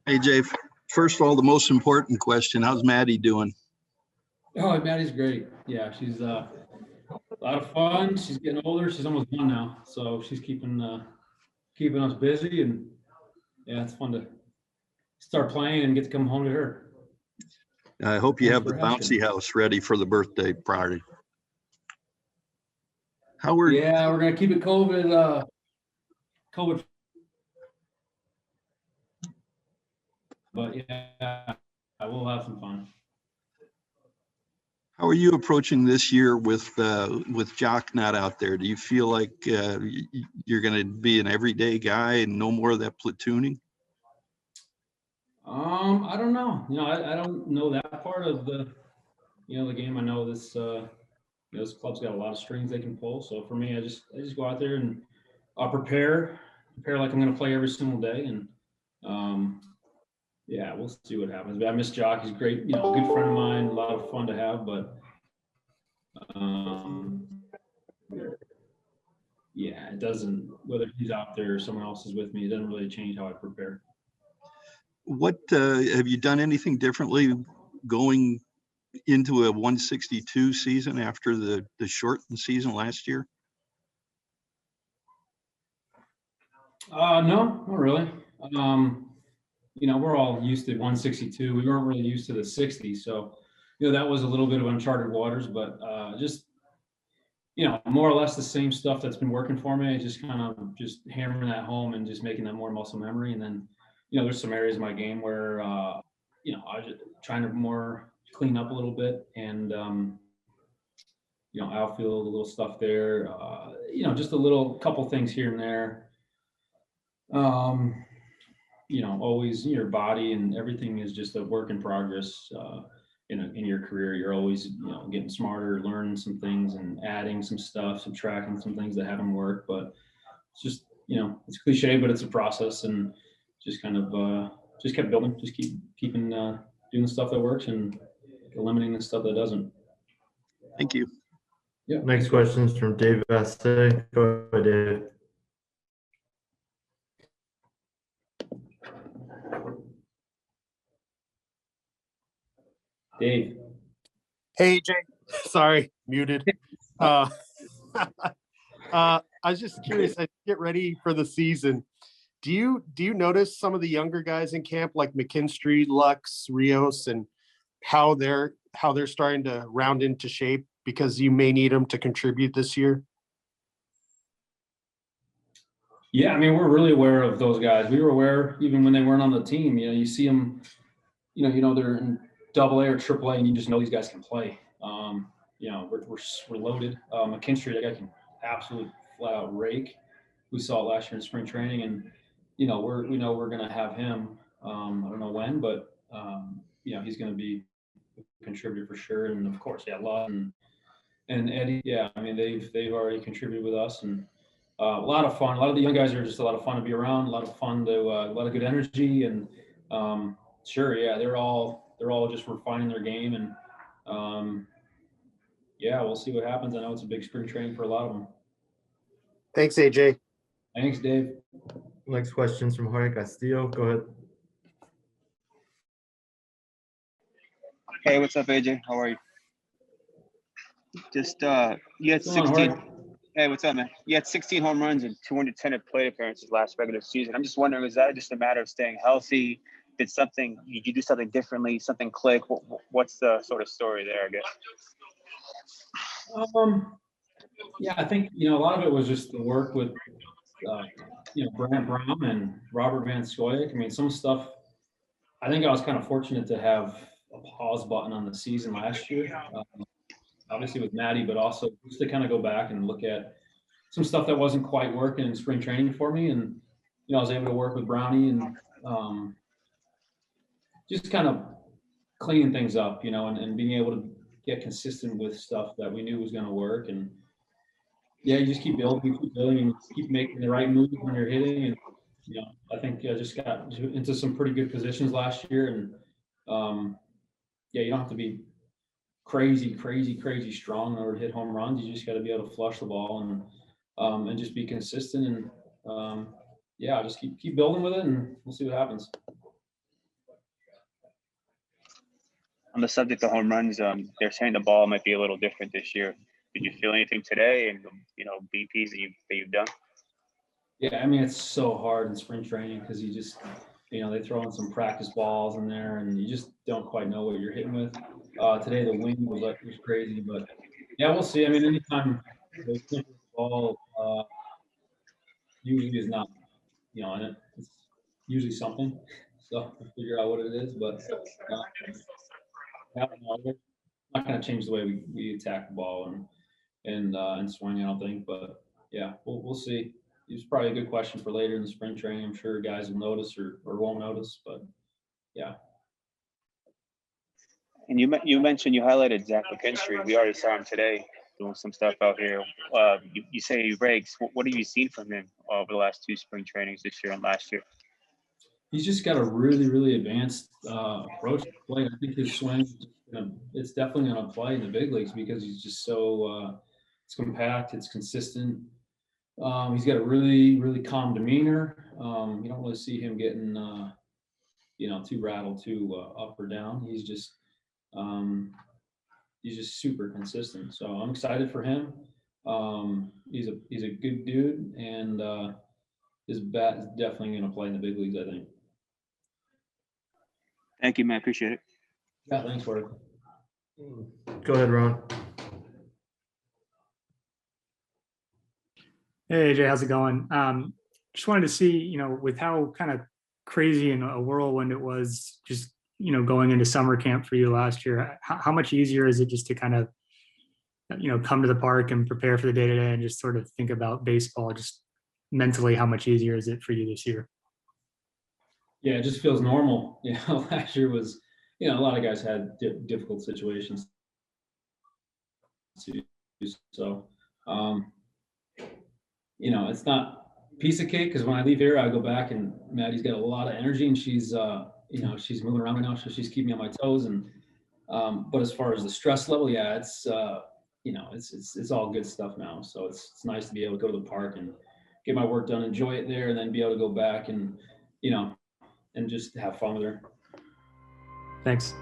AJ, first of all, the most important question, how's Maddie doing? Oh, Maddie's great. Yeah, she's a lot of fun. She's getting older. She's almost done now, so she's keeping us busy, and yeah, it's fun to start playing and get to come home to her. I hope you Thanks have the for asking. bouncy house ready for the birthday party. Yeah, we're gonna keep it COVID, but yeah, we'll have some fun. How are you approaching this year with Jock not out there? Do you feel like you're going to be an everyday guy and no more of that platooning? I don't know. I don't know that part of the game. I know this club's got a lot of strings they can pull. So for me, I just go out there and I'll prepare like I'm going to play every single day, and yeah, we'll see what happens. But I miss Jock. He's great, good friend of mine, a lot of fun to have. But yeah, it doesn't, whether he's out there or someone else is with me, it doesn't really change how I prepare. What have you done anything differently going into a 162 season after the shortened season last year? No, not really. We're all used to 162. We weren't really used to the 60. So, that was a little bit of uncharted waters, but just, more or less the same stuff that's been working for me. Just kind of just hammering that home and just making that more muscle memory. And then, there's some areas of my game where, I was just trying to more clean up a little bit and, outfield, a little stuff there, just a little couple things here and there. Always your body and everything is just a work in progress. In your career, you're always, getting smarter, learning some things and adding some stuff, subtracting some things that haven't worked. But it's just, it's cliche, but it's a process, and just kind of just kept building, just keeping doing the stuff that works and eliminating the stuff that doesn't. Thank you. Yeah. Next question is from Dave Vasse. Go ahead, Dave. Dave. Hey, AJ. Sorry, muted. I was just curious, as you get ready for the season, do you notice some of the younger guys in camp like McKinstry, Lux, Rios, and how they're starting to round into shape because you may need them to contribute this year? Yeah, I mean, we're really aware of those guys. We were aware even when they weren't on the team. You see them, they're in Double A or Triple A, and you just know these guys can play. We're loaded. McKinstry, that guy can absolutely flat out rake. We saw it last year in spring training, and we know we're going to have him. I don't know when, but he's going to be a contributor for sure. And of course, yeah, Love and Eddie. Yeah, I mean they've already contributed with us, and a lot of fun. A lot of the young guys are just a lot of fun to be around. A lot of fun to a lot of good energy, and sure, yeah, they're all just refining their game, and yeah, we'll see what happens. I know it's a big spring training for a lot of them. Thanks, AJ. Thanks, Dave. Next question is from Jorge Castillo. Go ahead. Hey, what's up, AJ? How are you? Just you had 16. Hey, what's up, man? You had 16 home runs and 210 plate appearances last regular season. I'm just wondering, is that just a matter of staying healthy? Did you do something differently? Something click? What's the sort of story there, I guess? Yeah, I think a lot of it was just the work with Brant Brown and Robert Van Scoyoc. I mean, some stuff. I think I was kind of fortunate to have a pause button on the season last year, obviously with Maddie, but also just to kind of go back and look at some stuff that wasn't quite working in spring training for me, and I was able to work with Brownie and just kind of cleaning things up, and being able to get consistent with stuff that we knew was going to work. And yeah, you just keep building, and keep making the right moves when you're hitting. And I think I just got into some pretty good positions last year, and yeah, you don't have to be crazy strong or hit home runs. You just got to be able to flush the ball and just be consistent. And yeah, just keep building with it, and we'll see what happens. On the subject of home runs, they're saying the ball might be a little different this year. Did you feel anything today, and BPs that you've done? Yeah, I mean, it's so hard in spring training because you just, they throw in some practice balls in there, and you just don't quite know what you're hitting with. Today the wind was crazy, but yeah, we'll see. I mean, anytime they hit the ball, usually is not, and it's usually something. So we'll figure out what it is, but yeah, no, we're not going to change the way we attack the ball and swing, I don't think. But yeah, we'll see. It's probably a good question for later in the spring training. I'm sure guys will notice or won't notice, but yeah. And you mentioned, you highlighted Zach McKinstry. We already saw him today doing some stuff out here. You say he rakes. What have you seen from him over the last 2 spring trainings this year and last year? He's just got a really, really advanced approach to play. I think his swing, it's definitely going to play in the big leagues because he's just so it's compact, it's consistent. He's got a really, really calm demeanor. You don't really see him getting, too rattled, too up or down. He's just super consistent. So I'm excited for him. He's a good dude, and his bat is definitely going to play in the big leagues, I think. Thank you, man. Appreciate it. Yeah, thanks, Ward. Go ahead, Ron. Hey, AJ, how's it going? Just wanted to see, with how kind of crazy and a whirlwind it was just, going into summer camp for you last year, how much easier is it just to kind of, come to the park and prepare for the day-to-day and just sort of think about baseball, just mentally, how much easier is it for you this year? Yeah, it just feels normal. Last year was, a lot of guys had difficult situations too. So, it's not a piece of cake because when I leave here, I go back and Maddie's got a lot of energy and she's, she's moving around right now, so she's keeping me on my toes. And but as far as the stress level, yeah, it's it's all good stuff now. So it's nice to be able to go to the park and get my work done, enjoy it there, and then be able to go back and and just have fun with her. Thanks.